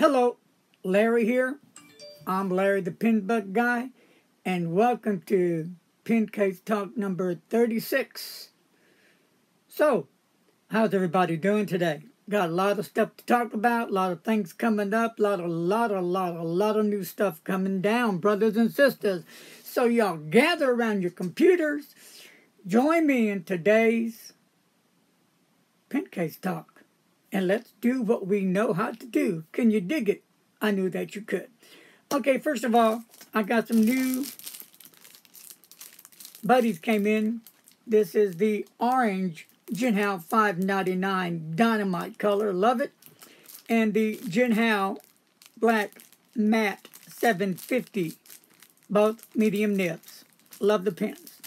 Hello, Larry here. I'm Larry the Pinbug Guy, and welcome to Pin Case Talk number 36. So, how's everybody doing today? Got a lot of stuff to talk about, a lot of things coming up, a lot of new stuff coming down, brothers and sisters. So y'all gather around your computers, join me in today's Pin Case Talk, and let's do what we know how to do. Can you dig it? I knew that you could. Okay, first of all, I got some new buddies came in. This is the orange Jinhao 599 Dynamite color. Love it. And the Jinhao Black Matte 750. Both medium nibs. Love the pins.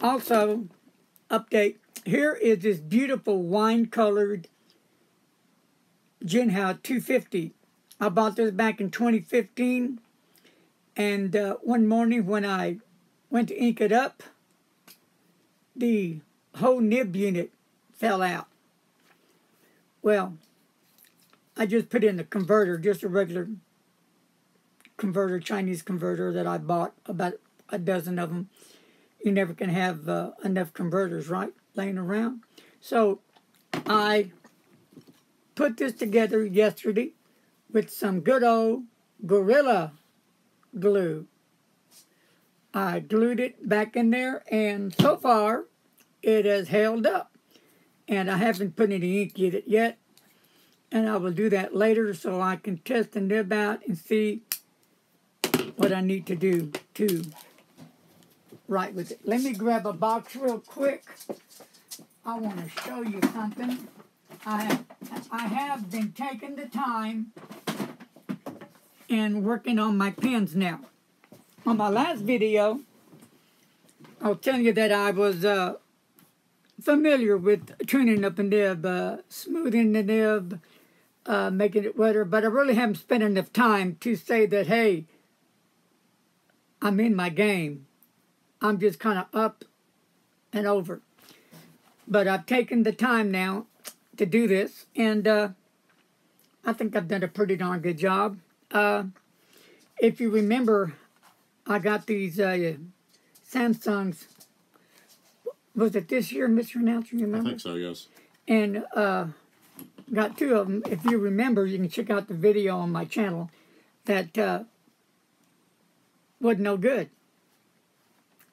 Also, update. Here is this beautiful wine-colored Jinhao 250. I bought this back in 2015. And one morning when I went to ink it up, the whole nib unit fell out. Well, I just put in the converter, just a regular converter, Chinese converter that I bought, about a dozen of them. You never can have enough converters, right, laying around. So I put this together yesterday with some good old Gorilla Glue. I glued it back in there, and so far it has held up. And I haven't put any ink in it yet, and I will do that later so I can test the nib out and see what I need to do to write with it. Let me grab a box real quick. I want to show you something. I have been taking the time and working on my pens now. On my last video, I'll tell you that I was familiar with tuning up a nib, smoothing the nib, making it wetter, but I really haven't spent enough time to say that, hey, I'm in my game. I'm just kind of up and over. But I've taken the time now to do this, and I think I've done a pretty darn good job. If you remember, I got these Samsungs. Was it this year, Mr. Announcer? You remember? I think so, yes. And got two of them. If you remember, you can check out the video on my channel. That wasn't no good.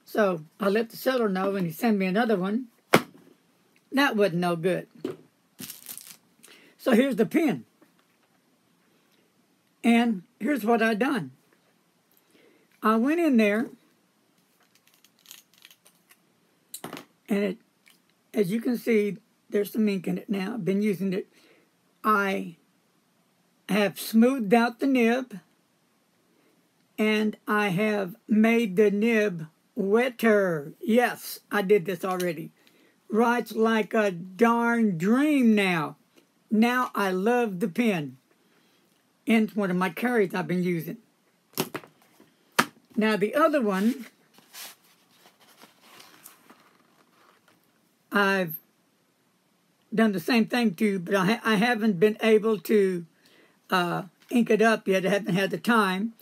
So I let the seller know, and he sent me another one. That wasn't no good. So here's the pen. And here's what I done. I went in there, and it, as you can see, there's some ink in it now. I've been using it. I have smoothed out the nib, and I have made the nib wetter. Yes, I did this already. Writes like a darn dream now. Now I love the pen. And one of my carries I've been using. Now the other one, I've done the same thing to, but I haven't been able to ink it up yet. I haven't had the time.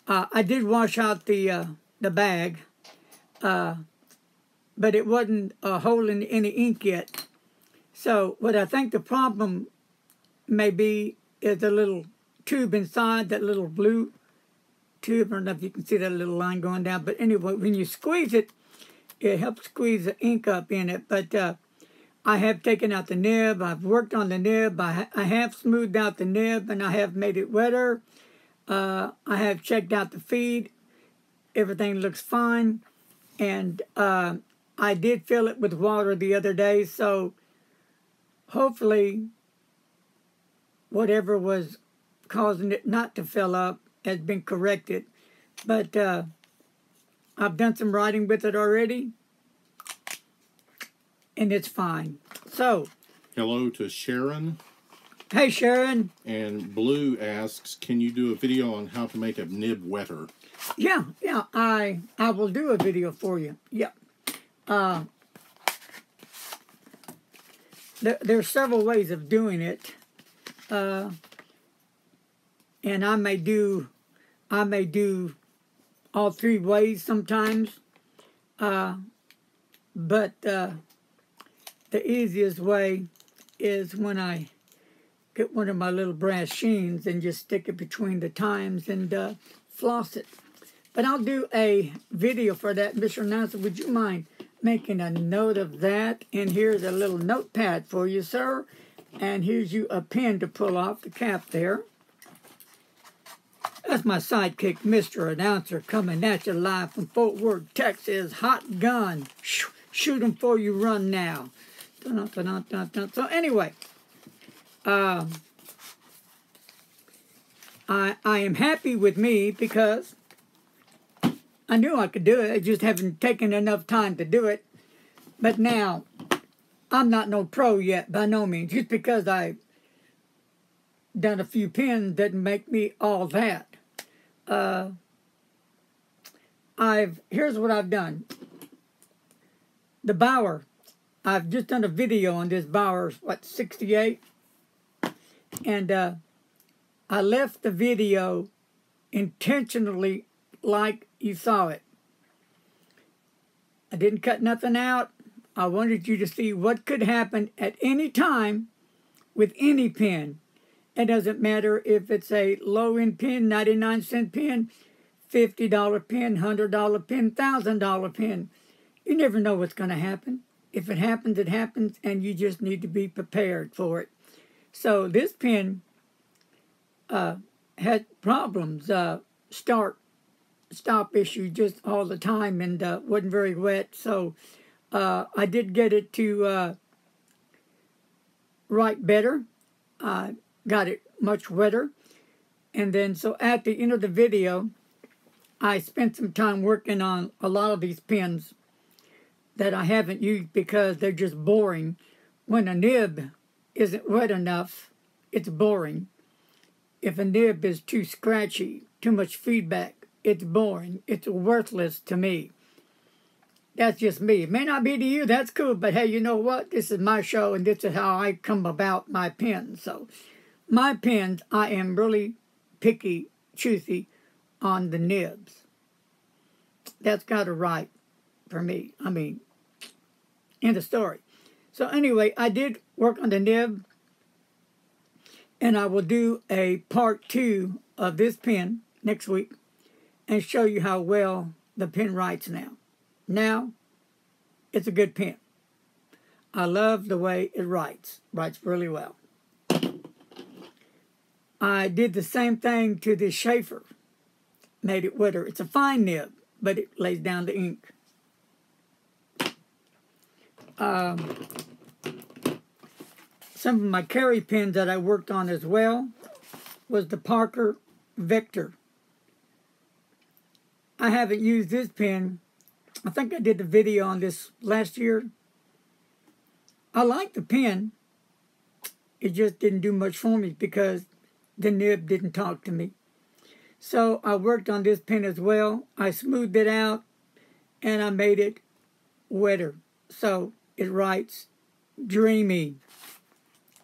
I did wash out the bag, but it wasn't holding any ink yet. So what I think the problem may be is the little tube inside, that little blue tube. I don't know if you can see that little line going down, but anyway, when you squeeze it, it helps squeeze the ink up in it. But I have taken out the nib. I've worked on the nib. I have smoothed out the nib, and I have made it wetter. I have checked out the feed. Everything looks fine. And I did fill it with water the other day, so hopefully whatever was causing it not to fill up has been corrected. But I've done some writing with it already, and it's fine. So, hello to Sharon. Hey, Sharon. And Blue asks, can you do a video on how to make a nib wetter? Yeah, I will do a video for you. Yeah. There's several ways of doing it. and I may do all three ways sometimes, but the easiest way is when I get one of my little brass sheens and just stick it between the times and floss it. But I'll do a video for that. Mr. Announcer, would you mind making a note of that? And here's a little notepad for you, sir. And here's you a pin to pull off the cap there. That's my sidekick, Mr. Announcer, coming at you live from Fort Worth, Texas. Hot gun. Shoot 'em before you run now. So anyway, I am happy with me because I knew I could do it. I just haven't taken enough time to do it. But now, I'm not no pro yet, by no means. Just because I've done a few pins doesn't make me all that. Here's what I've done. The Bauer. I've just done a video on this Bauer, 68? And I left the video intentionally like you saw it. I didn't cut nothing out. I wanted you to see what could happen at any time with any pin. It doesn't matter if it's a low-end pin, 99-cent pin, $50 pin, $100 pin, $1,000 pin. You never know what's going to happen. If it happens, it happens, and you just need to be prepared for it. So this pin had problems, stop issue just all the time, and wasn't very wet. So I did get it to write better. I got it much wetter. And then so at the end of the video, I spent some time working on a lot of these pins that I haven't used because they're just boring. When a nib isn't wet enough, it's boring. If a nib is too scratchy, too much feedback, it's boring. It's worthless to me. That's just me. It may not be to you, that's cool, but hey, you know what? This is my show, and this is how I come about my pins. So my pins, I am really picky, choosy on the nibs. That's got to right for me. I mean, end of story. So anyway, I did work on the nib, and I will do a part 2 of this pin next week and show you how well the pin writes now. Now, it's a good pin. I love the way it writes. Writes really well. I did the same thing to this Sheaffer. Made it wetter. It's a fine nib, but it lays down the ink. Some of my carry pins that I worked on as well was the Parker Vector. I haven't used this pen. I think I did the video on this last year. I like the pen. It just didn't do much for me because the nib didn't talk to me. So I worked on this pen as well. I smoothed it out and I made it wetter. So it writes dreamy.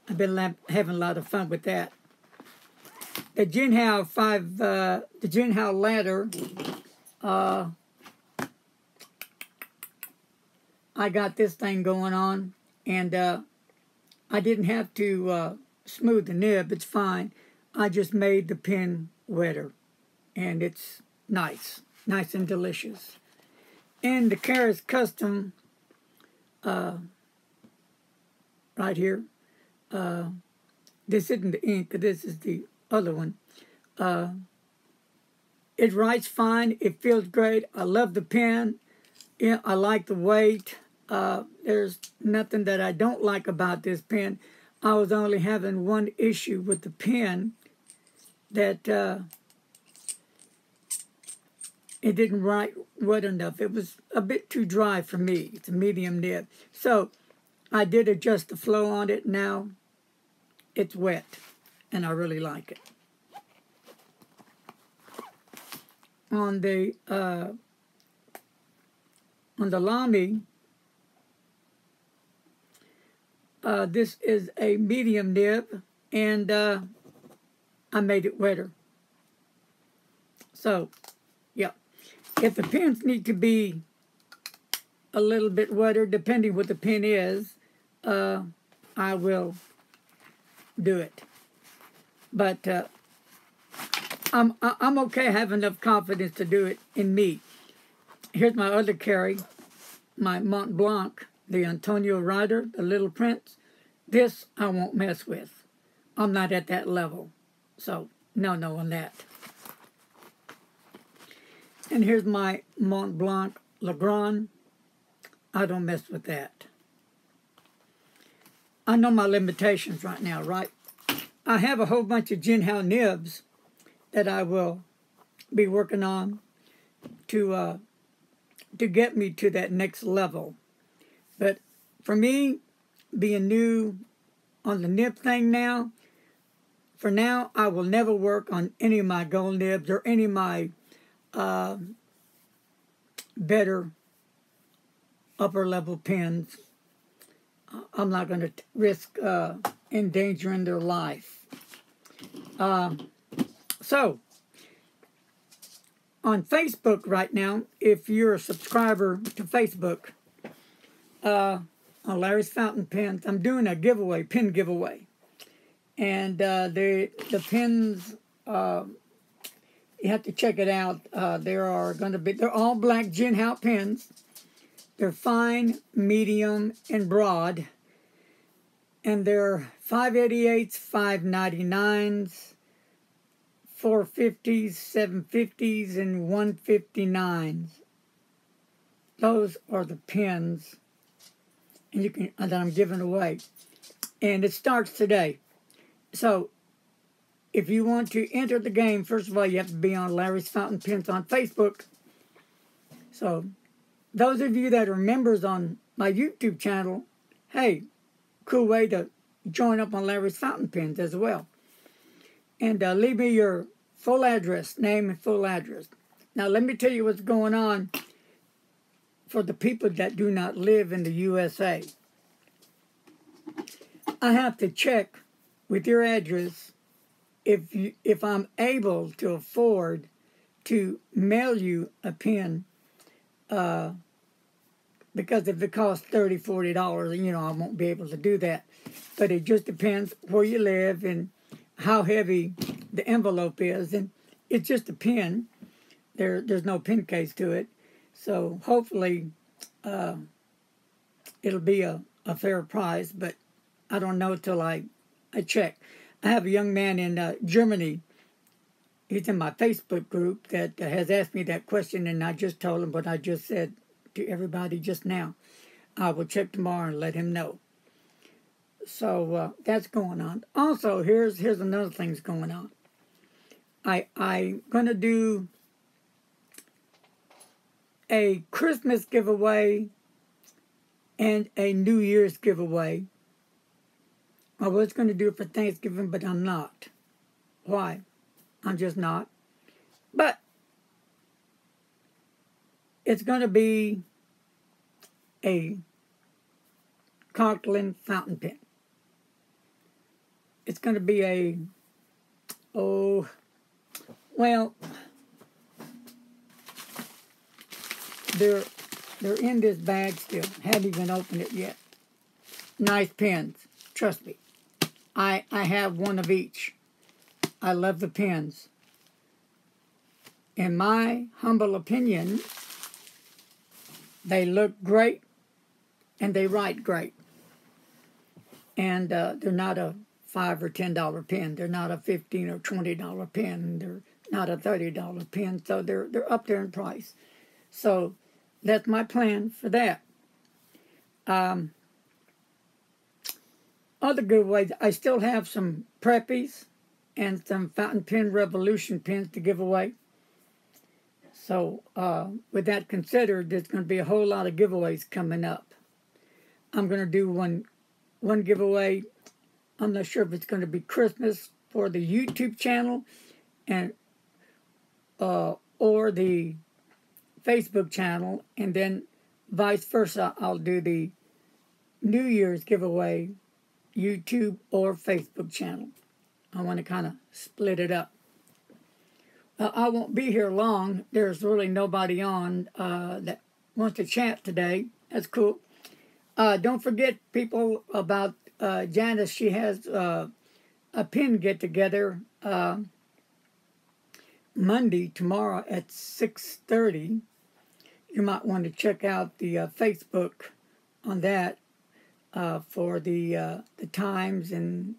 I've been having a lot of fun with that. The Jinhao the Jinhao ladder, I got this thing going on, and I didn't have to smooth the nib. It's fine. I just made the pen wetter, and it's nice and delicious. And the Karas Custom, right here. This isn't the ink. This is the other one. It writes fine. It feels great. I love the pen. Yeah, I like the weight. There's nothing that I don't like about this pen. I was only having one issue with the pen, that it didn't write wet enough. It was a bit too dry for me. It's a medium nib. So I did adjust the flow on it. Now it's wet, and I really like it. On the Lamy, this is a medium nib, and I made it wetter. So, yeah. If the pins need to be a little bit wetter, depending what the pin is, I will do it. But I'm okay. I have enough confidence to do it in me. Here's my other carry, my Mont Blanc, the Antonio Ryder, the Little Prince. This I won't mess with. I'm not at that level. So, no on that. And here's my Mont Blanc Legrand. I don't mess with that. I know my limitations right now, right? I have a whole bunch of Jinhao nibs that I will be working on to get me to that next level. But for me, being new on the nib thing now, for now, I will never work on any of my gold nibs or any of my better upper level pins. I'm not going to risk endangering their life. So, on Facebook right now, if you're a subscriber to Facebook, on Larry's Fountain Pens, I'm doing a giveaway, pin giveaway. And the pins, you have to check it out. They're all black Jinhao pins. They're fine, medium, and broad. And they're 588s, 599s, 450s, 750s, and 159s. Those are the pins that I'm giving away. And it starts today. So, if you want to enter the game, first of all, you have to be on Larry's Fountain Pens on Facebook. So, those of you that are members on my YouTube channel, hey, cool way to join up on Larry's Fountain Pens as well. And leave me your full address, name and full address. Now, let me tell you what's going on for the people that do not live in the USA. I have to check with your address if I'm able to afford to mail you a pen, because if it costs $30, $40, I won't be able to do that. But it just depends where you live and how heavy the envelope is, and it's just a pen. There's no pen case to it, so hopefully it'll be a fair price. But I don't know till I check. I have a young man in Germany. He's in my Facebook group that has asked me that question, and I just told him what I just said to everybody just now. I will check tomorrow and let him know. So that's going on. Also, here's another thing that's going on. I'm going to do a Christmas giveaway and a New Year's giveaway. I was going to do it for Thanksgiving, but I'm not. Why? I'm just not. But it's going to be a Conklin fountain pen. It's going to be they're in this bag still. Haven't even opened it yet. Nice pens. Trust me. I have one of each. I love the pens. In my humble opinion, they look great and they write great. And they're not a $5 or $10 pen. They're not a $15 or $20 pen. They're not a $30 pen. So they're up there in price. So that's my plan for that. Other giveaways, I still have some Preppies and some Fountain Pen Revolution pens to give away. So with that considered, there's going to be a whole lot of giveaways coming up. I'm going to do one giveaway. I'm not sure if it's going to be Christmas for the YouTube channel and or the Facebook channel, and then vice versa. I'll do the New Year's giveaway, YouTube or Facebook channel. I want to kind of split it up. I won't be here long. There's really nobody on that wants to chat today. That's cool. Don't forget, people, about Janice. She has a pin get-together Monday, tomorrow at 6:30. You might want to check out the Facebook on that for the times and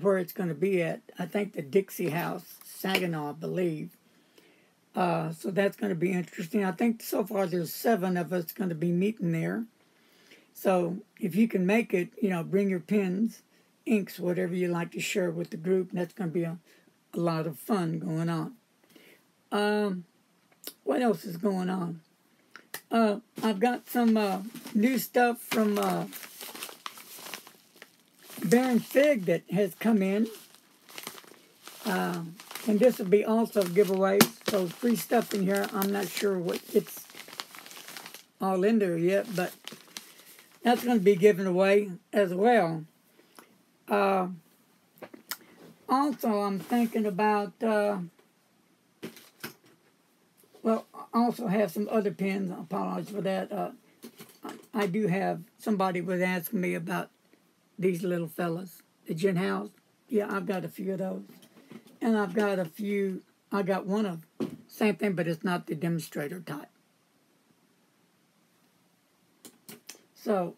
where it's going to be at. I think the Dixie House, Saginaw, I believe. So that's going to be interesting. I think so far there's 7 of us going to be meeting there. So if you can make it, bring your pens, inks, whatever you like to share with the group. And that's going to be a lot of fun going on. What else is going on? I've got some new stuff from Baron Fig that has come in. And this will be also giveaways. So free stuff in here. I'm not sure what it's all in there yet, but that's going to be given away as well. Also, I'm thinking about, well, I also have some other pins. I apologize for that. I do have, somebody was asking me about these little fellas, the Gin House. Yeah, I've got a few of those. And I've got a few, I got one of, same thing, but it's not the demonstrator type. So,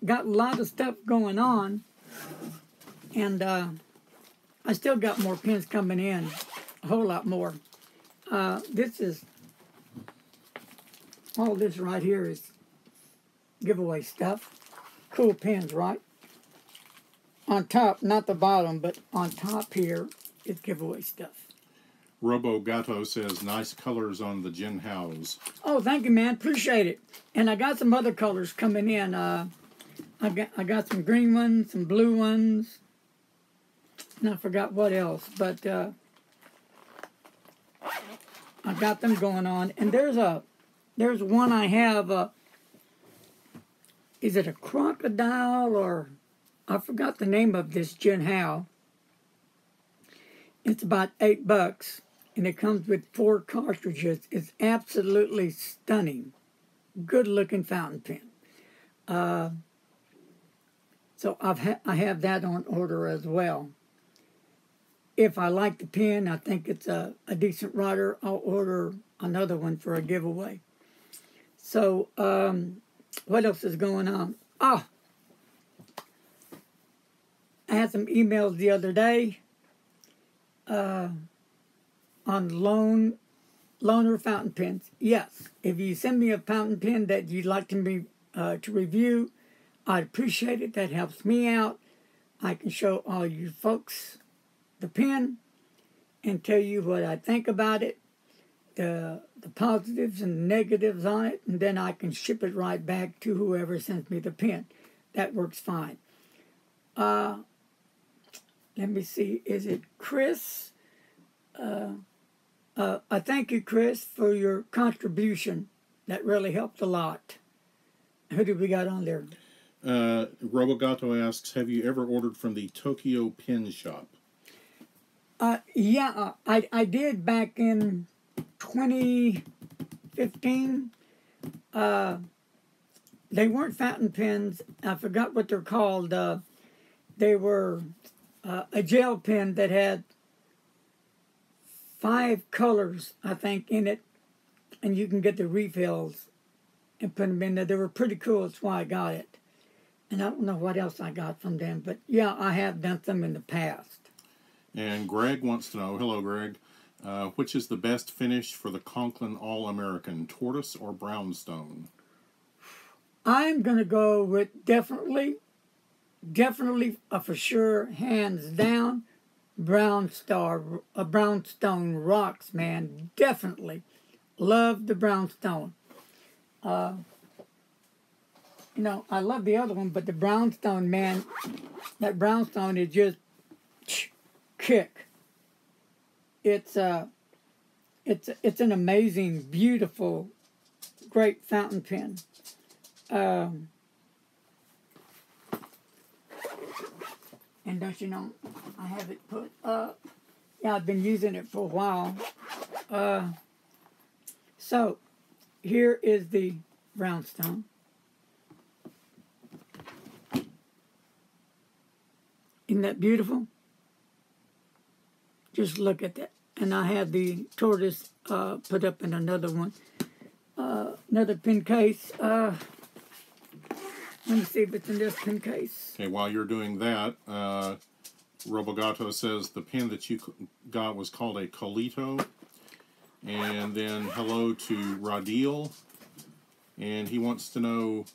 got a lot of stuff going on, and I still got more pins coming in, a whole lot more. This is, all this right here is giveaway stuff. Cool pins, right? On top, not the bottom, but on top here is giveaway stuff. Robo Gato says, nice colors on the Gin House. Oh, thank you, man. Appreciate it. And I got some other colors coming in. I got some green ones, some blue ones, and I forgot what else. But I got them going on. And there's one I have. Is it a crocodile or... I forgot the name of this Gin House. It's about $8, and it comes with 4 cartridges. It's absolutely stunning. Good-looking fountain pen. So I have that on order as well. If I like the pen, I think it's a decent writer, I'll order another one for a giveaway. So, what else is going on? I had some emails the other day on loaner fountain pens. Yes, if you send me a fountain pen that you'd like to review, I'd appreciate it. That helps me out. I can show all you folks the pen and tell you what I think about it, the positives and negatives on it, and then I can ship it right back to whoever sends me the pen. That works fine. Let me see, is it Chris? I thank you, Chris, for your contribution. That really helped a lot. Who do we got on there? Robogato asks, have you ever ordered from the Tokyo Pen Shop? Yeah, I did back in 2015. They weren't fountain pens. I forgot what they're called. They were a gel pen that had 5 colors, I think, in it, and you can get the refills and put them in there. They were pretty cool. That's why I got it. And I don't know what else I got from them, but yeah, I have done them in the past. And Greg wants to know, hello Greg, which is the best finish for the Conklin All-American, tortoise or brownstone? I'm going to go with definitely, for sure, hands down, brownstone rocks, man. Definitely. Love the brownstone. I love the other one, but the brownstone, man, that brownstone is just kick. It's an amazing, beautiful, great fountain pen. And don't you know, I have it put up. Yeah, I've been using it for a while. So, here is the brownstone. Isn't that beautiful? Just look at that. And I have the tortoise put up in another one. Another pin case. Let me see if it's in this pin case. Okay, while you're doing that, Robogato says the pin that you got was called a Colito. And then hello to Radil. And he wants to know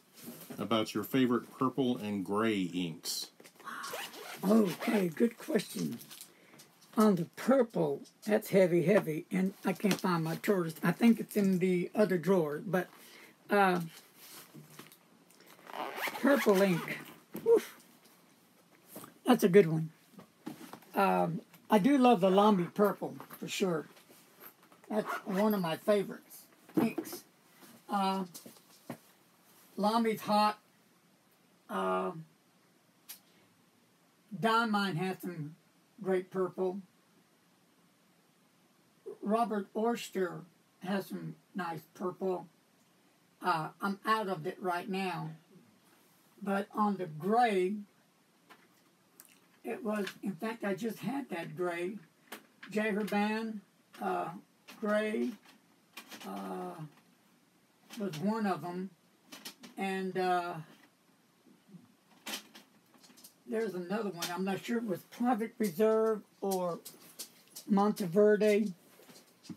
about your favorite purple and gray inks. Okay, good question. On the purple, that's heavy, and I can't find my tortoise. I think it's in the other drawer, but purple ink, woof, that's a good one. I do love the Lamy purple, for sure. That's one of my favorites, inks. Lamy's hot. Diamond has some great purple. Robert Oyster has some nice purple. I'm out of it right now. But on the gray, it was, in fact, I just had that gray. Jagerban gray was one of them. And there's another one. I'm not sure it was Private Reserve or Monteverde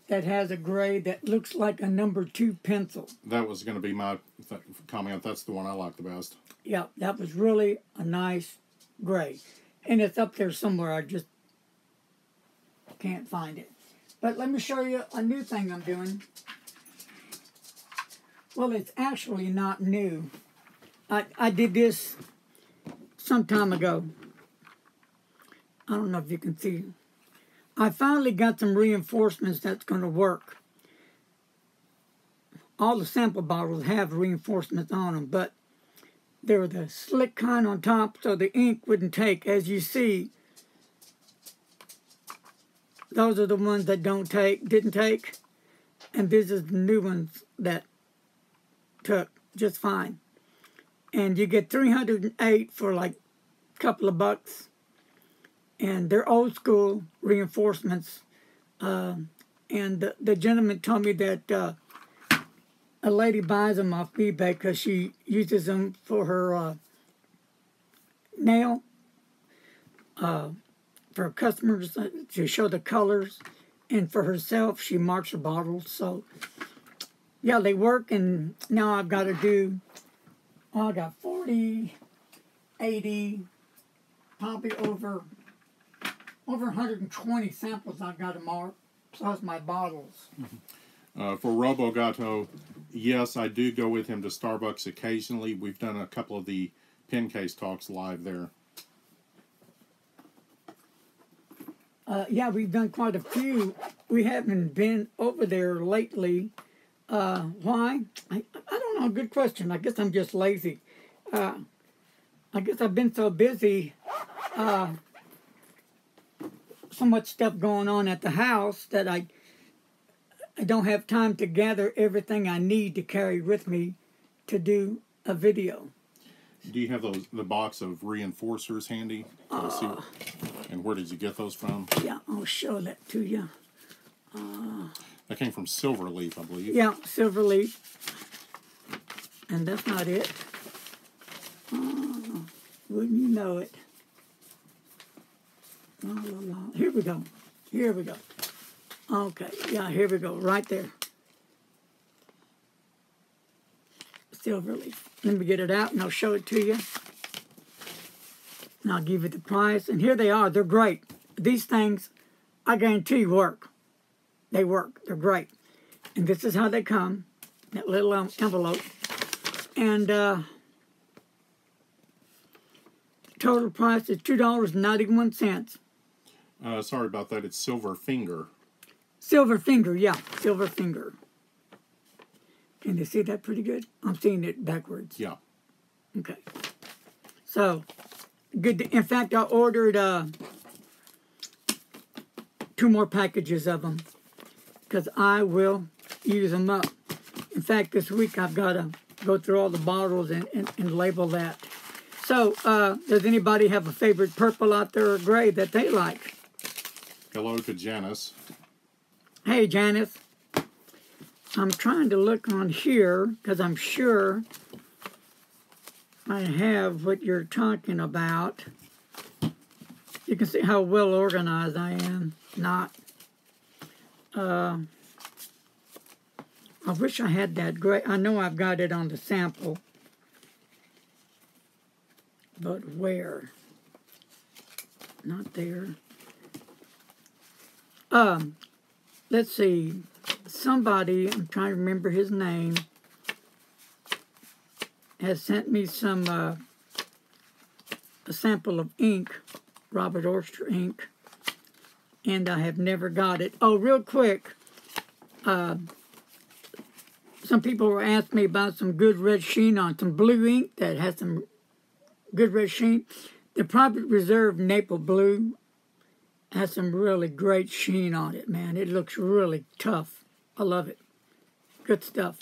that has a gray that looks like a number 2 pencil. That was going to be my comment. That's the one I like the best. Yeah, that was really a nice gray. And it's up there somewhere. I just can't find it. But let me show you a new thing I'm doing. Well, it's actually not new. I did this some time ago. I don't know if you can see. I finally got some reinforcements that's going to work. All the sample bottles have reinforcements on them, but they're the slick kind on top so the ink wouldn't take. As you see, those are the ones that didn't take, and this is the new ones that took just fine. And you get 308 for like a couple of bucks. And they're old school reinforcements. And the gentleman told me that a lady buys them off eBay because she uses them for her nail, for customers to show the colors. And for herself, she marks her bottles. So, yeah, they work. And now I've got to do, I got 40, 80, probably over 120 samples I've got to mark, plus my bottles. For Robogato, yes, I do go with him to Starbucks occasionally. We've done a couple of the pen case talks live there. Yeah, we've done quite a few. We haven't been over there lately. Why? I don't know. Good question. I guess I'm just lazy. I guess I've been so busy. So much stuff going on at the house that I don't have time to gather everything I need to carry with me to do a video. Do you have the box of reinforcers handy? And where did you get those from? Yeah, I'll show that to you. That came from Silverleaf, I believe. Yeah, Silverleaf. And that's not it. Wouldn't you know it? La, la, la. Here we go. Here we go. Okay, yeah, here we go. Right there. Silverleaf. Let me get it out and I'll show it to you. And I'll give you the price. And here they are. They're great. These things, I guarantee you, work. They work. They're great. And this is how they come. That little envelope. And total price is $2.91. Sorry about that. It's Silver Finger. Silver Finger, yeah. Silver Finger. Can you see that pretty good? I'm seeing it backwards. Yeah. Okay. So, good. In fact, I ordered 2 more packages of them because I will use them up. In fact, this week I've got to go through all the bottles and label that. So, does anybody have a favorite purple out there or gray that they like? Hello to Janice. Hey, Janice. I'm trying to look on here because I'm sure I have what you're talking about. You can see how well organized I am. Not. I wish I had that gray. I know I've got it on the sample. But where? Not there. Let's see. Somebody, I'm trying to remember his name, has sent me some a sample of ink, Robert Orster ink, and I have never got it. Oh, real quick, some people were asking me about some good red sheen on some blue ink that has some good red sheen. The Private Reserve Maple Blue has some really great sheen on it, man. It looks really tough. I love it. Good stuff.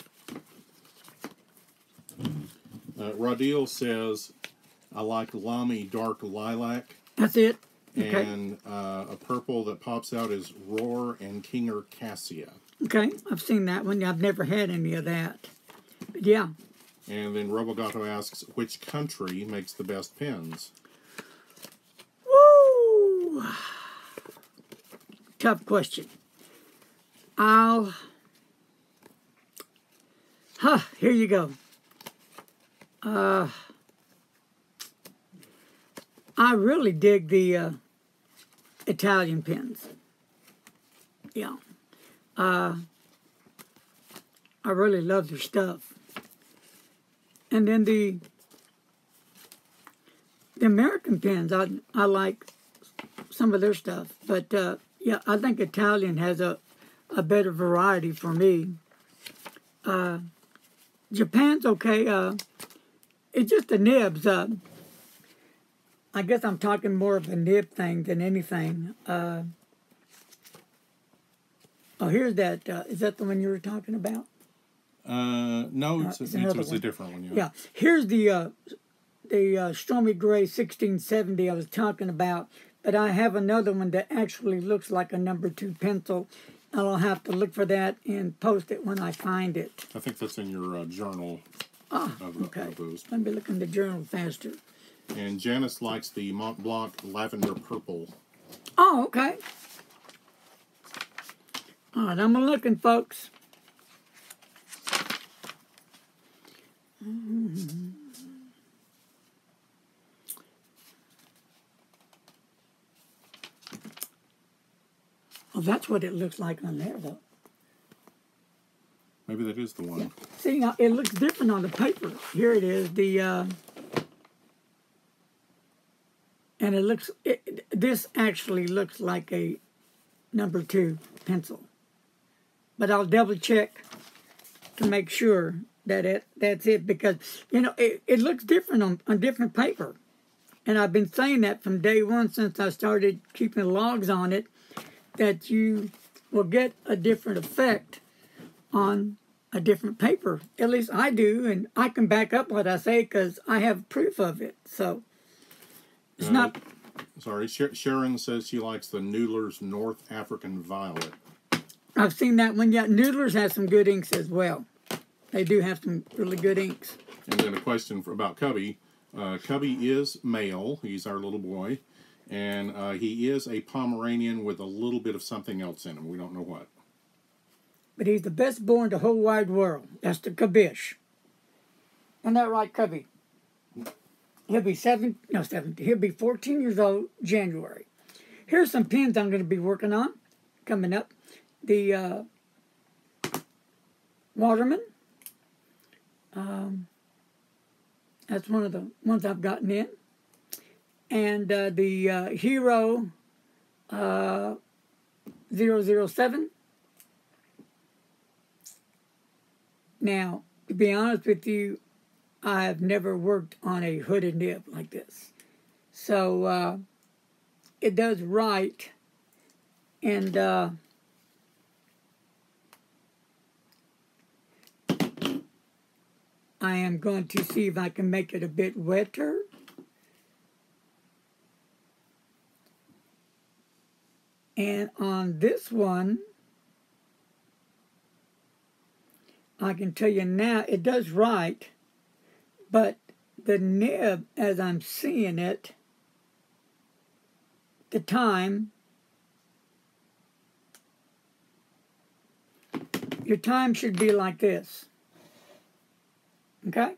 Rodil says, I like Lamy Dark Lilac. That's it. Okay. And a purple that pops out is Roar and Kinger Cassia. Okay, I've seen that one. I've never had any of that. But yeah. And then Robogato asks, which country makes the best pens? Woo! Tough question. Here you go. I really dig the Italian pens. Yeah. I really love their stuff. And then the American pens, I like some of their stuff. But, yeah, I think Italian has a better variety for me. Japan's okay. It's just the nibs. I guess I'm talking more of a nib thing than anything. Oh, here's that. Is that the one you were talking about? No, it's a one. different one. Yeah. Here's the Stormy Gray 1670 I was talking about, but I have another one that actually looks like a number 2 pencil. I'll have to look for that and post it when I find it. I think that's in your journal. Okay. Of those. Let me look in the journal faster. And Janice likes the Mont Blanc Lavender Purple. Oh, okay. All right, I'm looking, folks. Oh, that's what it looks like on there, though. Maybe that is the one. See, now it looks different on the paper. Here it is. And it looks. This actually looks like a number 2 pencil. But I'll double check to make sure that that's it, because it looks different on different paper. And I've been saying that from day one since I started keeping logs on it, that you will get a different effect on a different paper. At least I do, and I can back up what I say because I have proof of it. So it's not. Sorry, Sharon says she likes the Noodler's North African Violet. I've seen that one. Yeah, Noodlers has some good inks as well. They do have some really good inks. And then a question about Cubby. Cubby is male. He's our little boy. And he is a Pomeranian with a little bit of something else in him. We don't know what. But he's the best boy in the whole wide world. That's the Cubbish. Isn't that right, Cubby? He'll be 70. He'll be 14 years old January. Here's some pens I'm going to be working on coming up. The Waterman. That's one of the ones I've gotten in. And the Hero 007. Now, to be honest with you, I have never worked on a hooded nib like this. So it does write And I am going to see if I can make it a bit wetter. And on this one, I can tell you now, it does write, but the nib, as I'm seeing it, the time, your time should be like this. Okay?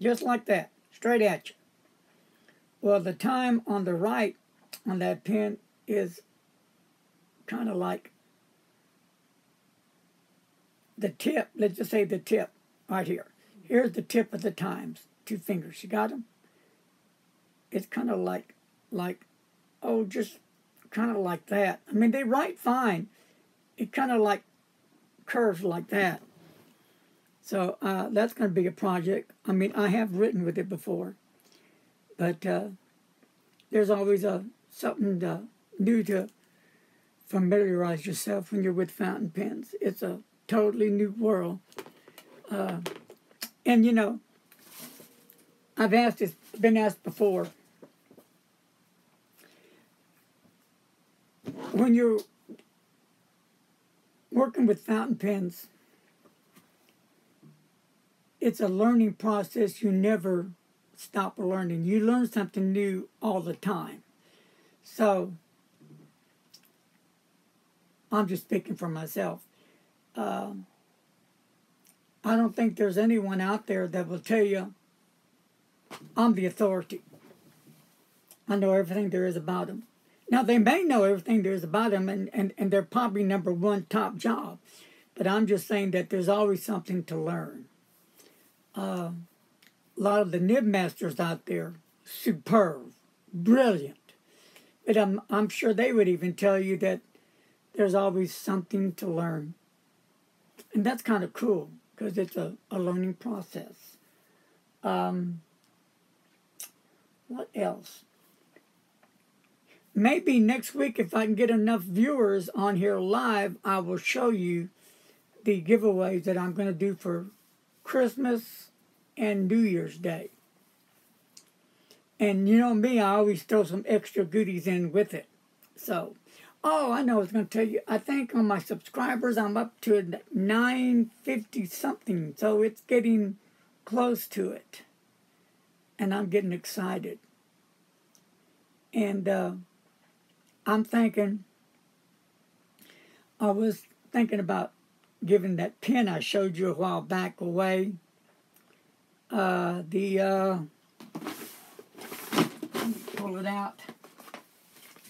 Just like that, straight at you. Well, the time on the right on that pen is kind of like the tip. Let's just say the tip right here. Here's the tip of the times. 2 fingers. You got them? It's kind of like, oh, just kind of like that. I mean, they write fine. It kind of like curves like that. So that's going to be a project. I mean, I have written with it before, but there's always something new to familiarize yourself when you're with fountain pens. It's a totally new world. And, you know, I've been asked before, when you're working with fountain pens, it's a learning process. You never stop learning. You learn something new all the time. So, I'm just speaking for myself. I don't think there's anyone out there that will tell you, I'm the authority. I know everything there is about them. Now, they may know everything there is about them, and they're probably #1 top job. But I'm just saying that there's always something to learn. A lot of the nib masters out there, superb, brilliant. But I'm sure they would even tell you that there's always something to learn. And that's kind of cool, because it's a learning process. What else? Maybe next week, if I can get enough viewers on here live, I will show you the giveaways that I'm going to do for Christmas and New Year's Day. And you know me, I always throw some extra goodies in with it. So, oh, I know I was going to tell you, I think on my subscribers, I'm up to 950 something. So it's getting close to it. And I'm getting excited. And I was thinking about giving that pen I showed you a while back away. Let me pull it out.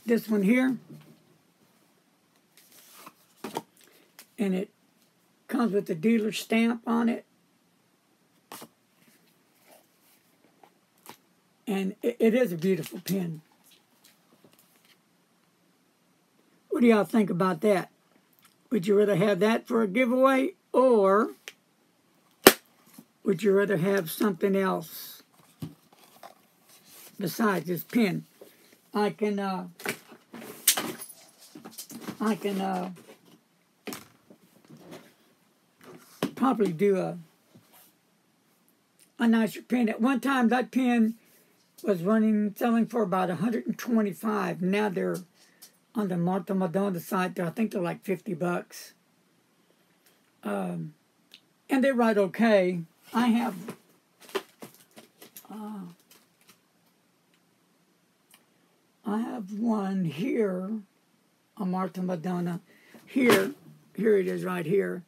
This one here. And it comes with the dealer stamp on it. And it is a beautiful pen. What do y'all think about that? Would you rather have that for a giveaway, or would you rather have something else besides this pen? I can probably do a nicer pen. At one time, that pen was selling for about $125. Now they're on the Martha Madonna site. I think they're like $50. And they write okay. I have one here, a Martha Madonna. Here it is right here.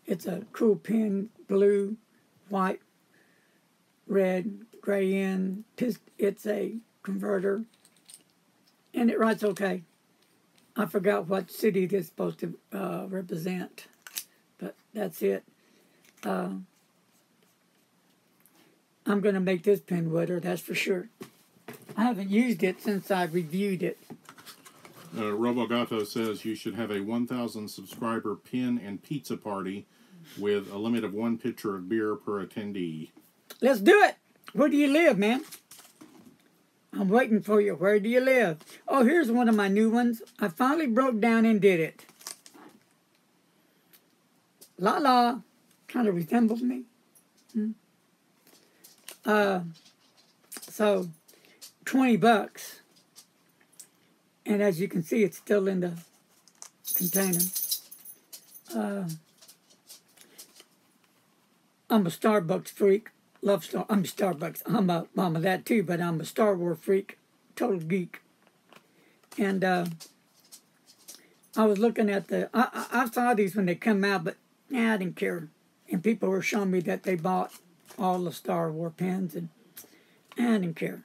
It's a cool pen, blue, white, red, gray in. It's a converter, and it writes okay. I forgot what city it is supposed to represent, but that's it. I'm going to make this pen wetter, that's for sure. I haven't used it since I reviewed it. Robogato says you should have a 1,000 subscriber pen and pizza party with a limit of 1 pitcher of beer per attendee. Let's do it. Where do you live, man? I'm waiting for you. Where do you live? Oh, here's one of my new ones. I finally broke down and did it. La kind of resembles me. So $20, and as you can see, it's still in the container. I'm a Starbucks freak. I'm Starbucks. I'm a that too, but I'm a Star Wars freak, total geek. And I was looking at I saw these when they come out, but I didn't care. And people were showing me that they bought all the Star Wars pins, and I didn't care.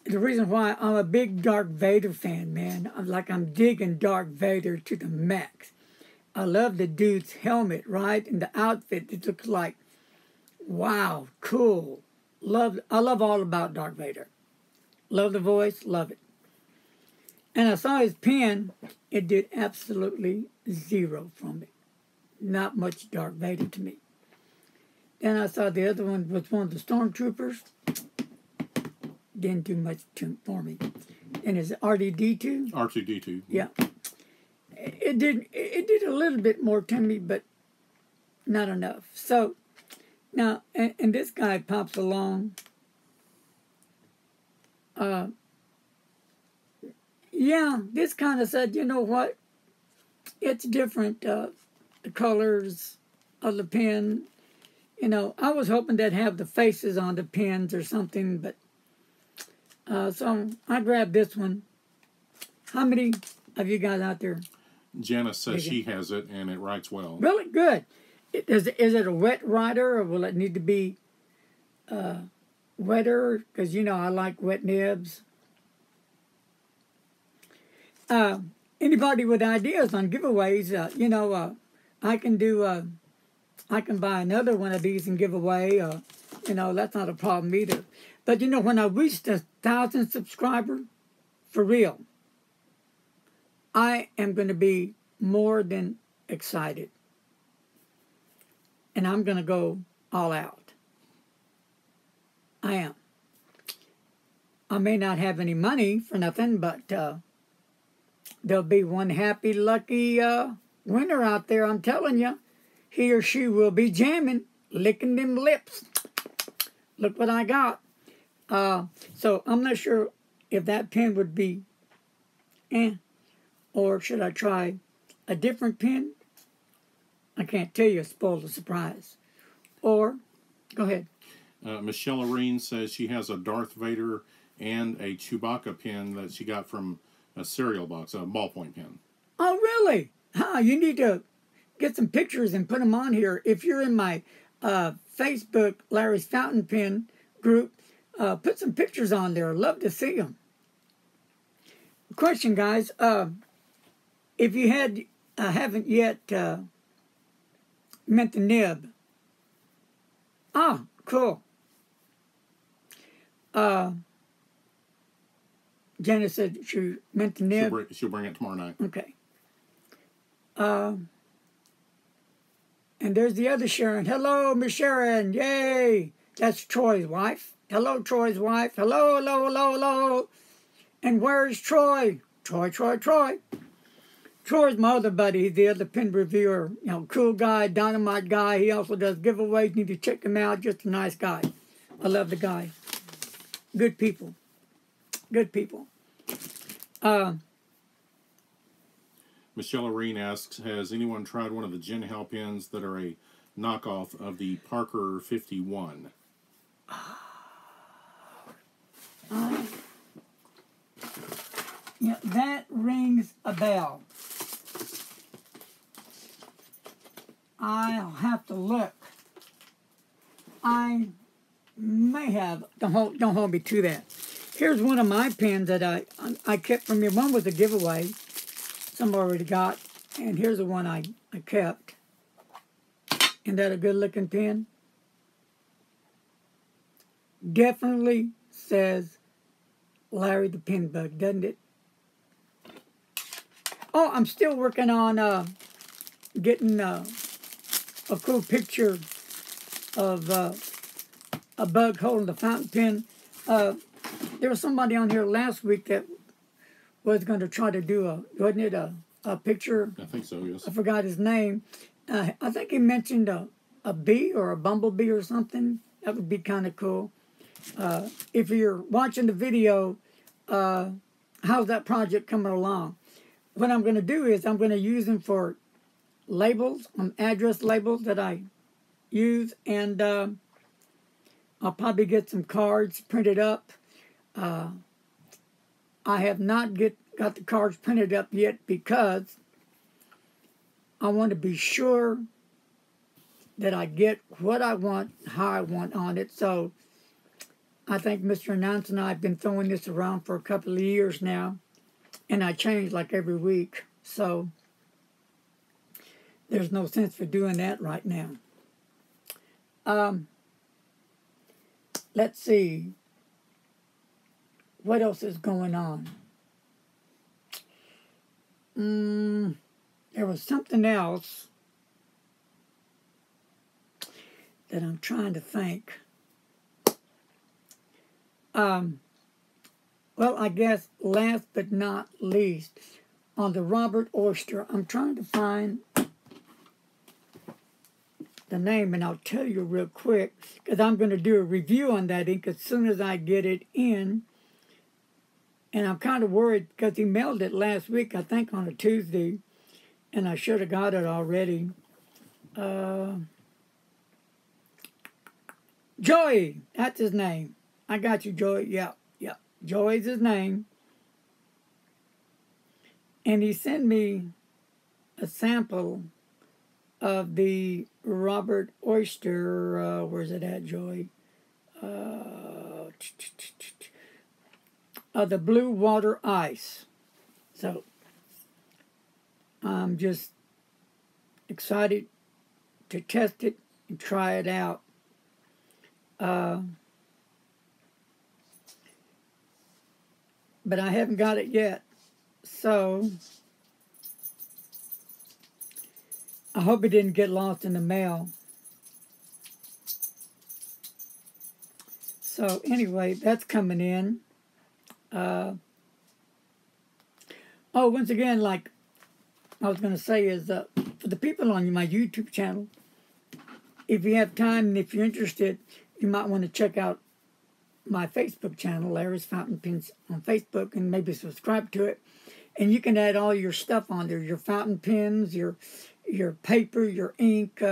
The reason why I'm a big Darth Vader fan, man. I'm digging Darth Vader to the max. I love the dude's helmet, right? And the outfit. It looks like, wow, cool. I love all about Darth Vader. Love the voice, love it. And I saw his pen. It did absolutely zero for me. Not much Darth Vader to me. Then I saw the other one was one of the Stormtroopers. Didn't do much for me. And is it R2-D2? R2-D2. Yeah. It did a little bit more to me, but not enough. So now, and this guy pops along. Yeah, this kind of said, you know what? It's different. The colors of the pen. You know, I was hoping they'd have the faces on the pens or something, but so I grabbed this one. How many of you guys out there? Janice says she has it, and it writes well. Really good. Is it a wet writer, or will it need to be wetter? Because, you know, I like wet nibs. Anybody with ideas on giveaways, you know, I can do, I can buy another one of these and give away. You know, that's not a problem either. But, you know, when I reached 1,000 subscribers, for real, I am going to be more than excited. And I'm going to go all out. I am. I may not have any money for nothing, but there'll be one happy, lucky winner out there, I'm telling you. He or she will be jamming, licking them lips. Look what I got. So I'm not sure if that pen would be or should I try a different pen? I can't tell you, spoil the surprise. Or, go ahead. Michelle Areen says she has a Darth Vader and a Chewbacca pen that she got from a cereal box, a ballpoint pen. Oh, really? You need to get some pictures and put them on here. If you're in my Facebook Larry's Fountain Pen group, put some pictures on there. I'd love to see them. Question, guys. If you haven't yet meant the nib. Ah, cool. Janet said she meant the nib. She'll bring it tomorrow night. Okay. And there's the other Sharon. Hello, Miss Sharon. Yay. That's Troy's wife. Hello, Troy's wife. Hello, hello, hello, hello. And where's Troy? Troy. Troy's my other buddy. He's the other pen reviewer. You know, cool guy, dynamite guy. He also does giveaways. You need to check him out. Just a nice guy. I love the guy. Good people. Good people. Michelle Areen asks, has anyone tried one of the Jinhao pens that are a knockoff of the Parker 51? Yeah, that rings a bell. I'll have to look. I may have. Don't hold me to that. Here's one of my pens that I kept from you. One was a giveaway. Some already got. And here's the one I kept. Isn't that a good looking pen? Definitely says Larry the Pen Bug, doesn't it? Oh, I'm still working on getting a cool picture of a bug holding the fountain pen. there was somebody on here last week that was going to try to do wasn't it a picture? I think so, yes. I forgot his name. I think he mentioned a bee or a bumblebee or something. That would be kind of cool. If you're watching the video, how's that project coming along? What I'm going to do is I'm going to use them for labels, address labels that I use, and I'll probably get some cards printed up. I have not got the cards printed up yet because I want to be sure that I get what I want, how I want on it. So I think Mr. Announce and I have been throwing this around for a couple of years now, and I change like every week. So there's no sense for doing that right now. Let's see. What else is going on? There was something else that I'm trying to think. Well, I guess last but not least, on the Robert Oyster, I'm trying to find the name, and I'll tell you real quick, because I'm going to do a review on that ink as soon as I get it in. And I'm kind of worried because he mailed it last week, I think on a Tuesday, and I should have got it already. Joey, that's his name. I got you, Joey. Yep. Joey's his name. And he sent me a sample of the Robert Oyster, where's it at, Joey? The Blue Water Ice. So I'm just excited to test it and try it out. But I haven't got it yet. So I hope it didn't get lost in the mail. So anyway, that's coming in. Once again, like I was going to say is for the people on my YouTube channel, if you have time and if you're interested, you might want to check out my Facebook channel, Larry's Fountain Pens on Facebook, and maybe subscribe to it. And you can add all your stuff on there, your fountain pens, your paper, your ink,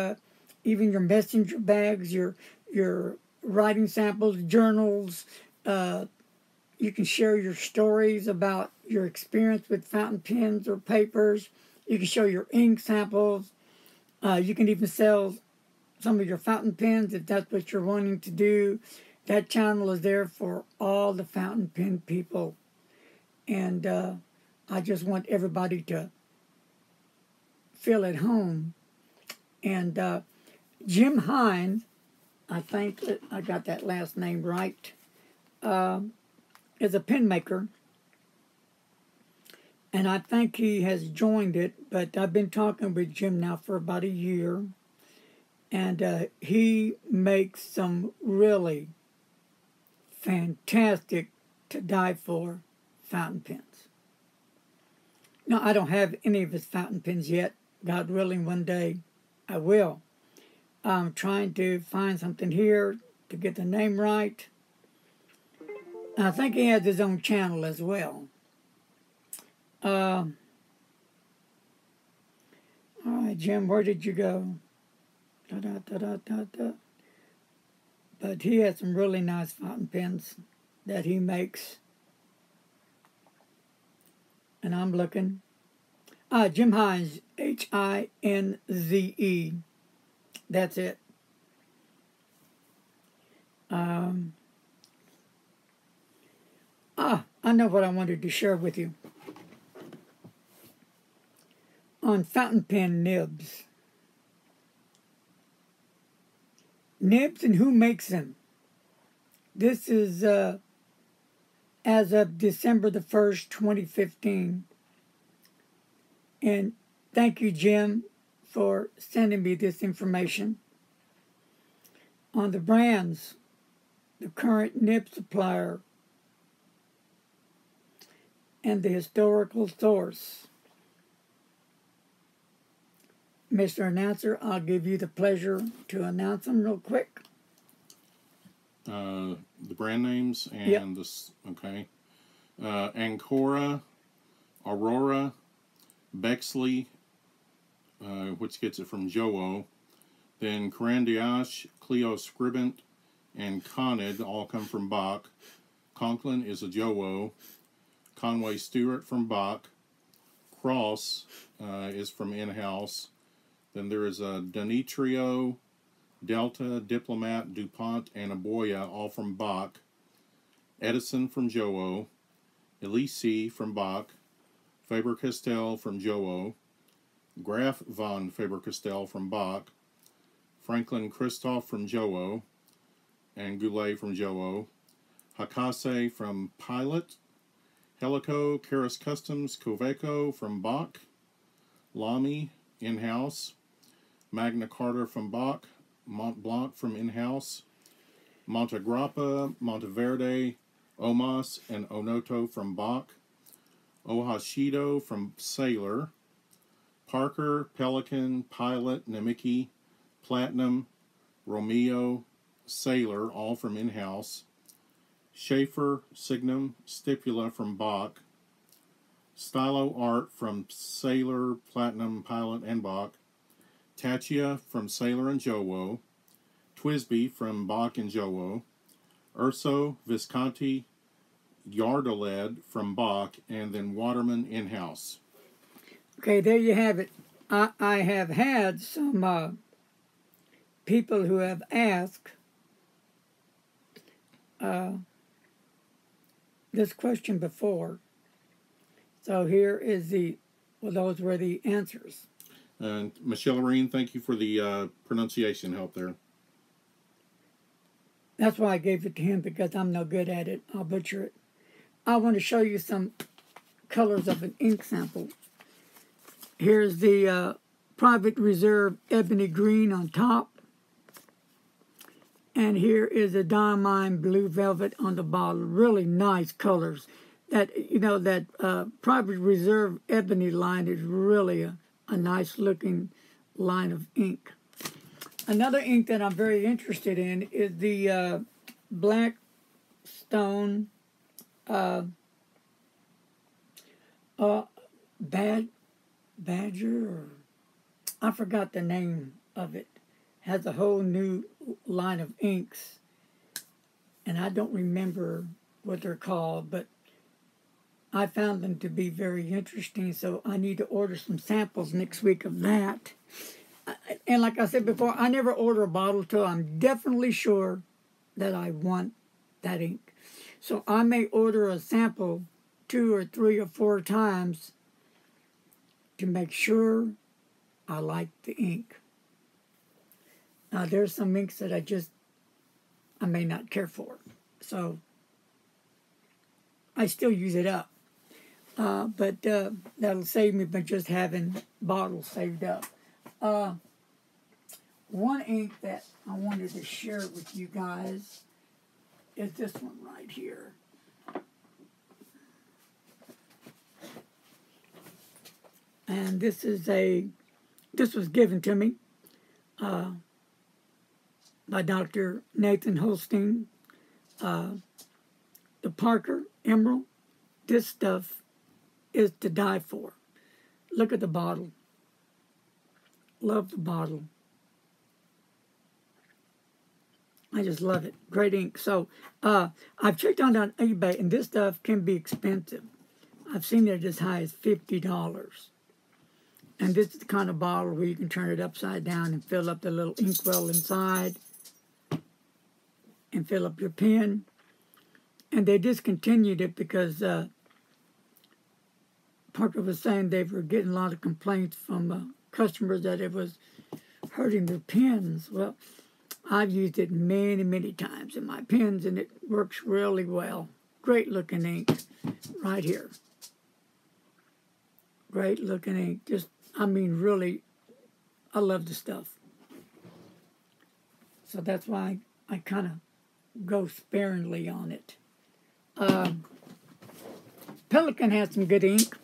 even your messenger bags, your writing samples, journals. You can share your stories about your experience with fountain pens or papers. You can show your ink samples. You can even sell some of your fountain pens if that's what you're wanting to do. That channel is there for all the fountain pen people. And I just want everybody to feel at home. And Jim Hines, I think that I got that last name right, is a pen maker. And I think he has joined it, but I've been talking with Jim now for about a year. And he makes some really fantastic to die for fountain pens. Now, I don't have any of his fountain pens yet. God willing, one day I will. I'm trying to find something here to get the name right. I think he has his own channel as well. All right, Jim, where did you go? But he has some really nice fountain pens that he makes. And I'm looking. Jim Hines, Hinze. That's it. I know what I wanted to share with you. On fountain pen nibs. Nibs and who makes them. This is as of December the 1st, 2015. And thank you, Jim, for sending me this information. On the brands, the current nib supplier, and the historical source. Mr. Announcer, I'll give you the pleasure to announce them real quick. The brand names and Yep. this, okay. Ancora, Aurora, Bexley, which gets it from Jowo. Then Carandiash, Cleo Scribent, and Conid all come from Bach. Conklin is a Jowo. Conway Stewart from Bach. Cross is from In-House. Then there is a Donitrio, Delta, Diplomat, DuPont, and Aboya, all from Bach. Edison from Jowo. Elise from Bach. Faber-Castell from Jowo. Graf von Faber-Castell from Bach. Franklin Christoph from Jowo. And Goulet from Jowo. Hakase from Pilot. Helico, Karas Customs, Coveco from Bach. Lamy, In-House. Magna Carta from Bach. Mont Blanc from In-House. Montegrappa, Monteverde, Omas, and Onoto from Bach. Ohashido from Sailor. Parker, Pelican, Pilot, Namiki, Platinum, Romeo, Sailor, all from In-House. Schaefer, Signum, Stipula from Bach. Stylo Art from Sailor, Platinum, Pilot, and Bach. Tachia from Sailor and Jowo. Twisby from Bach and Jowo. Urso, Visconti, Yardoled from Bach, and then Waterman In-House. Okay, there you have it. I have had some people who have asked this question before. So here is those were the answers. And Michelle Arene, thank you for the pronunciation help there. That's why I gave it to him, because I'm no good at it. I'll butcher it. I want to show you some colors of an ink sample. Here's the Private Reserve Ebony Green on top. And here is a Diamine Blue Velvet on the bottle. Really nice colors. That Private Reserve Ebony line is really a nice looking line of ink. Another ink that I'm very interested in is the Blackstone Badger, or I forgot the name of it. Has a whole new line of inks, and I don't remember what they're called, but I found them to be very interesting, so I need to order some samples next week of that. And like I said before, I never order a bottle till I'm definitely sure that I want that ink. So I may order a sample 2 or 3 or 4 times to make sure I like the ink. Now there's some inks that I may not care for, so I still use it up. But that'll save me by just having bottles saved up. One ink that I wanted to share with you guys is this one right here. And this was given to me by Dr. Nathan Holstein. The Parker Emerald. This stuff is to die for. Look at the bottle. Love the bottle. I just love it. Great ink. So I've checked on eBay, and this stuff can be expensive. I've seen it as high as $50. And this is the kind of bottle where you can turn it upside down and fill up the little inkwell inside and fill up your pen. And they discontinued it because Parker was saying they were getting a lot of complaints from customers that it was hurting their pens. Well, I've used it many, many times in my pens, and it works really well. Great looking ink right here. Great looking ink. Just, I mean, really, I love the stuff. So that's why I kind of go sparingly on it. Pelican has some good ink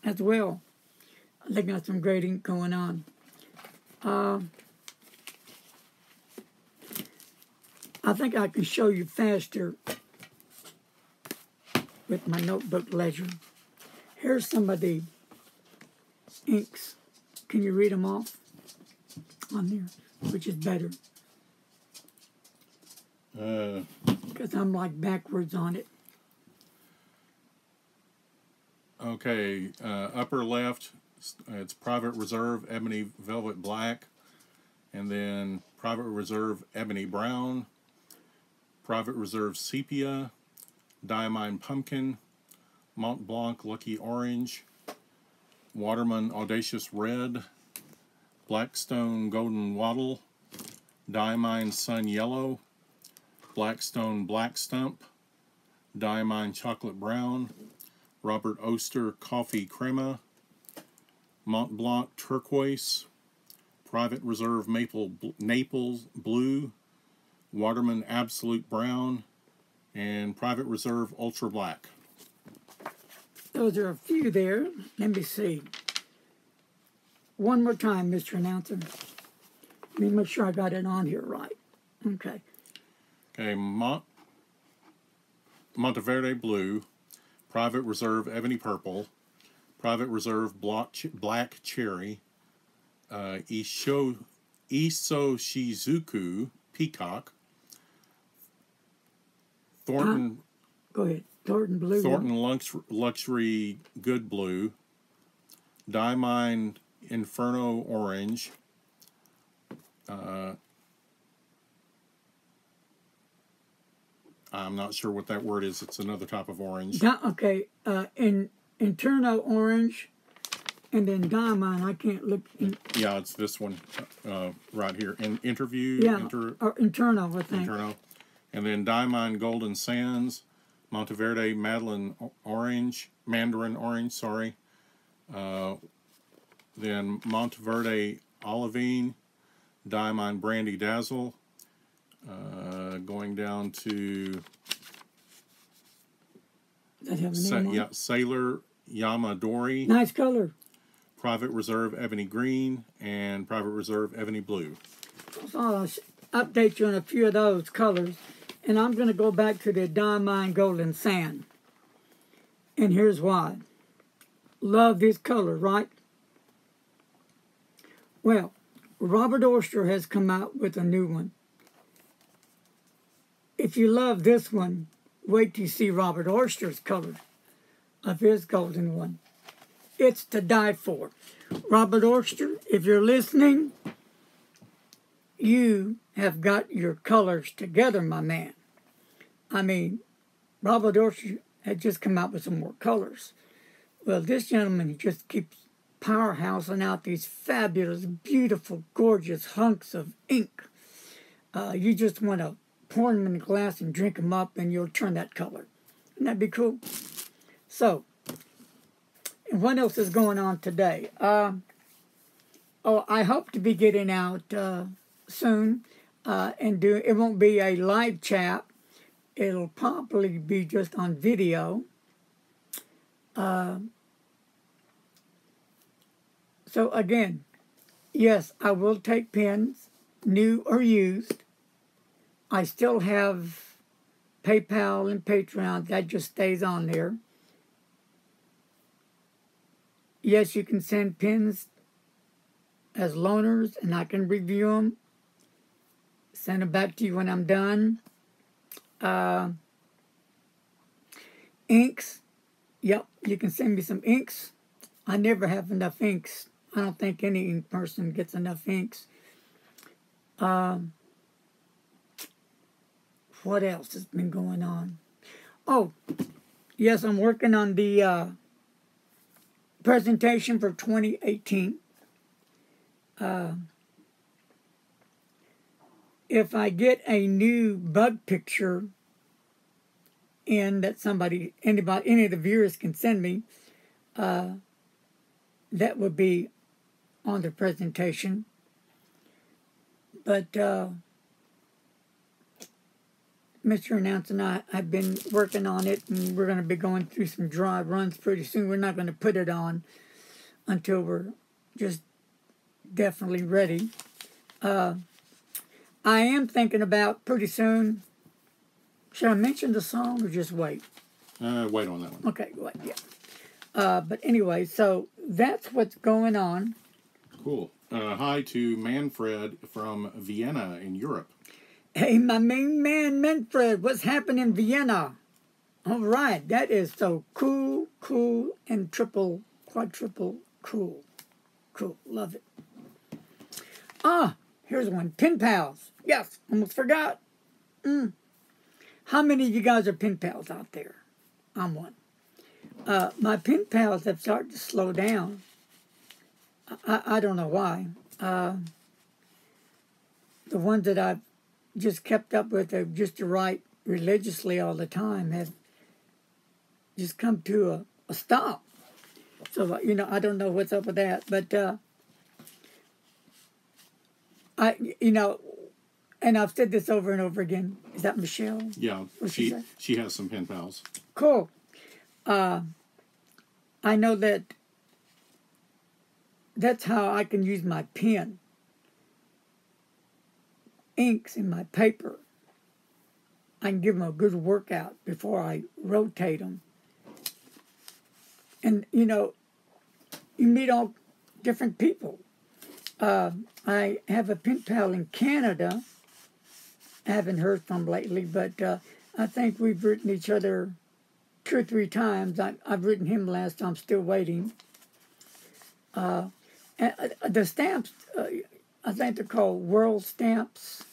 as well. They got some great ink going on. I think I can show you faster with my notebook ledger. Here's some of the inks. Can you read them off on there? Which is better? Because I'm like backwards on it. Okay, upper left, it's Private Reserve Ebony Velvet Black, and then Private Reserve Ebony Brown, Private Reserve Sepia, Diamine Pumpkin, Mont Blanc Lucky Orange, Waterman Audacious Red, Blackstone Golden Wattle, Diamine Sun Yellow, Blackstone Black Stump, Diamine Chocolate Brown, Robert Oster Coffee Crema, Mont Blanc Turquoise, Private Reserve Naples Blue, Waterman Absolute Brown, and Private Reserve Ultra Black. Those are a few there. Let me see. One more time, Mr. Announcer. Let me make sure I got it on here right. Okay. Okay, Monteverde Blue, Private Reserve Ebony Purple, Private Reserve Black Cherry, Iso Shizuku Peacock, Thornton. Go ahead. Thornton Blue. Thornton Luxury Good Blue, Diamine Inferno Orange, I'm not sure what that word is. It's another type of orange. Okay. Interno Orange, and then Diamine. I can't look. Yeah, it's this one right here. In interview. Yeah. Or Interno, I think. Interno. And then Diamine Golden Sands, Monteverde Mandarin Orange, sorry. Then Monteverde Olivine, Diamine Brandy Dazzle, going down to Sailor Yamadori. Nice color. Private Reserve Ebony Green, and Private Reserve Ebony Blue. So I'll update you on a few of those colors. And I'm going to go back to the Diamine Golden Sand. And here's why. Love this color, right? Well, Robert Oster has come out with a new one. If you love this one, wait till you see Robert Oster's color of his golden one. It's to die for. Robert Oster, if you're listening, you have got your colors together, my man. I mean, Robert Oster had just come out with some more colors. Well, this gentleman, he just keeps powerhousing out these fabulous, beautiful, gorgeous hunks of ink. You just want to pour them in a glass and drink them up, and you'll turn that color. Wouldn't that be cool? So, and what else is going on today? I hope to be getting out soon and do. It won't be a live chat. It'll probably be just on video. So again, yes, I will take pens, new or used. I still have PayPal and Patreon. That just stays on there. Yes, you can send pens as loaners, and I can review them. Send them back to you when I'm done. Inks. Yep, you can send me some inks. I never have enough inks. I don't think any ink person gets enough inks. What else has been going on? Oh, yes, I'm working on the presentation for 2018. If I get a new bug picture in that any of the viewers can send me, that would be on the presentation. But Mr. Announcer and I have been working on it, and we're going to be going through some dry runs pretty soon. We're not going to put it on until we're just definitely ready. I am thinking about pretty soon. Should I mention the song or just wait? Wait on that one. Okay, wait, yeah. But anyway, so that's what's going on. Cool. Hi to Manfred from Vienna in Europe. Hey, my main man, Manfred, what's happening in Vienna? All right, that is so cool, and quadruple cool. Cool, love it. Here's one, pen pals. Yes, almost forgot. How many of you guys are pen pals out there? I'm one. My pen pals have started to slow down. I don't know why. The ones that I've just kept up with, just to write religiously all the time, have just come to a stop. So, I don't know what's up with that. But, and I've said this over and over again. Is that Michelle? Yeah, she has some pen pals. Cool. I know that's how I can use my pen. Inks in my paper. I can give them a good workout before I rotate them. And, you meet all different people. I have a pen pal in Canada. I haven't heard from lately, but I think we've written each other 2 or 3 times. I've written him last time, still waiting. And the stamps, I think they're called World Stamps.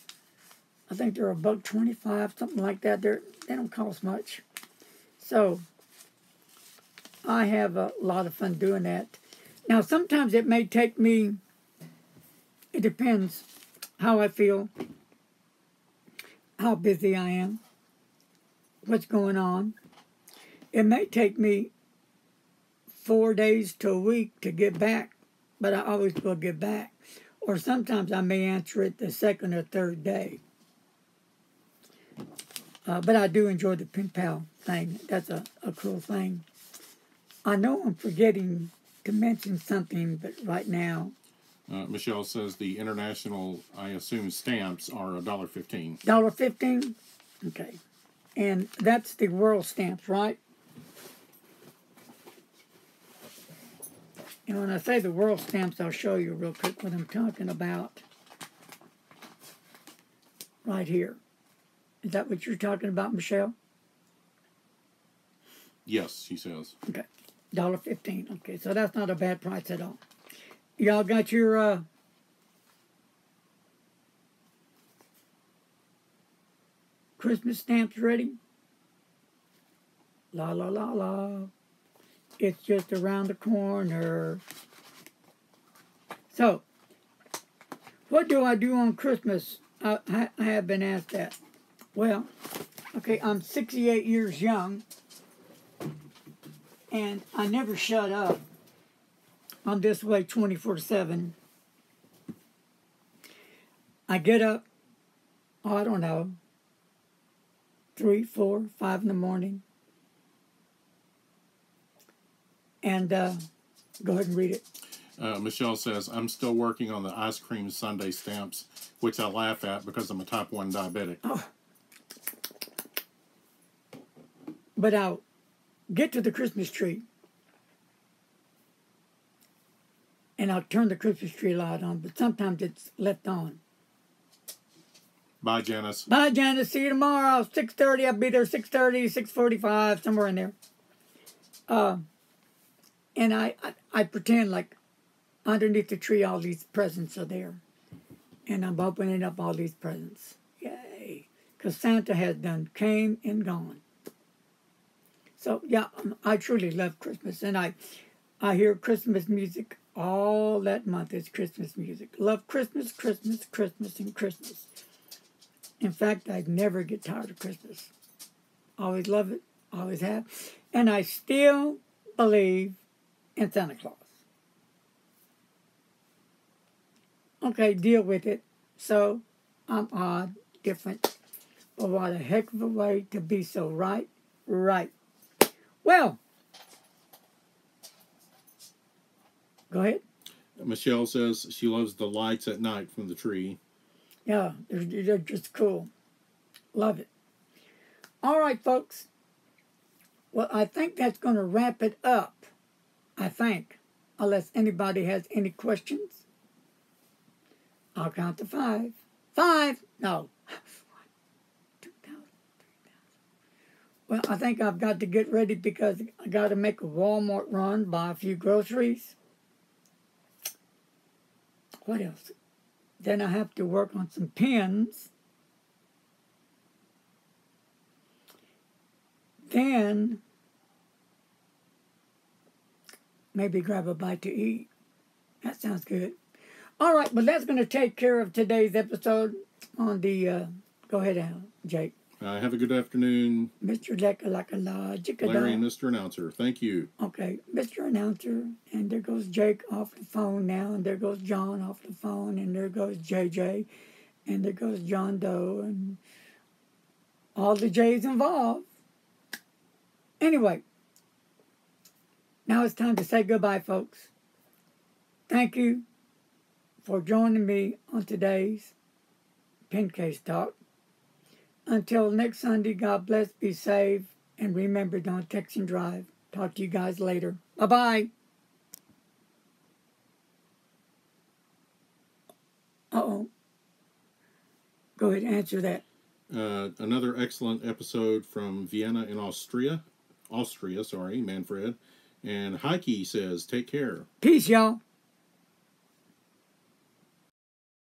I think they're $1.25, something like that. They don't cost much. So I have a lot of fun doing that. Now, sometimes it may take me, it depends how I feel, how busy I am, what's going on. It may take me 4 days to a week to get back, but I always will get back. Or sometimes I may answer it the second or third day. But I do enjoy the pen pal thing. That's a cool thing. I know I'm forgetting to mention something, but right now. Michelle says the international, I assume, stamps are $1.15. $1.15? Okay. And that's the world stamps, right? And when I say the world stamps, I'll show you real quick what I'm talking about. Right here. Is that what you're talking about, Michelle? Yes, she says. Okay. $1.15. Okay, so that's not a bad price at all. Y'all got your Christmas stamps ready? La la la la. It's just around the corner. So, what do I do on Christmas? I have been asked that. Well, okay, I'm 68 years young, and I never shut up. I'm this way 24/7. I get up, I don't know, 3, 4, 5 in the morning, and go ahead and read it. Michelle says, I'm still working on the ice cream sundae stamps, which I laugh at because I'm a type 1 diabetic. Oh. But I'll get to the Christmas tree, and I'll turn the Christmas tree light on, but sometimes it's left on. Bye, Janice. Bye, Janice. See you tomorrow. 6:30. I'll be there 6:30, 6:45, somewhere in there. And I pretend like underneath the tree all these presents are there. And I'm opening up all these presents. Yay. Because Santa has came and gone. So, yeah, I truly love Christmas. And I hear Christmas music all that month. It's Christmas music. Love Christmas, Christmas, Christmas, and Christmas. In fact, I never get tired of Christmas. Always love it. Always have. And I still believe in Santa Claus. Okay, deal with it. So, I'm odd, different. But what a heck of a way to be so right. Well, go ahead. Michelle says she loves the lights at night from the tree. Yeah, they're just cool. Love it. All right, folks. Well, I think that's going to wrap it up. I think. Unless anybody has any questions. I'll count to 5. 5! No. 2,000, 3,000. Well, I think I've got to get ready because I got to make a Walmart run, buy a few groceries. What else? Then I have to work on some pens. Then maybe grab a bite to eat. That sounds good. All right, well, that's going to take care of today's episode on the, go ahead, Al, Jake. Have a good afternoon, Mr. Lekalakala, Larry and Mr. Announcer. Thank you. Okay, Mr. Announcer, and there goes Jake off the phone now, and there goes John off the phone, and there goes JJ, and there goes John Doe, and all the J's involved. Anyway, now it's time to say goodbye, folks. Thank you for joining me on today's Pen Case Talk. Until next Sunday, God bless, be safe, and remember, don't text and drive. Talk to you guys later. Bye-bye. Uh-oh. Go ahead and answer that. Another excellent episode from Vienna in Austria, Manfred. And Heike says, take care. Peace, y'all.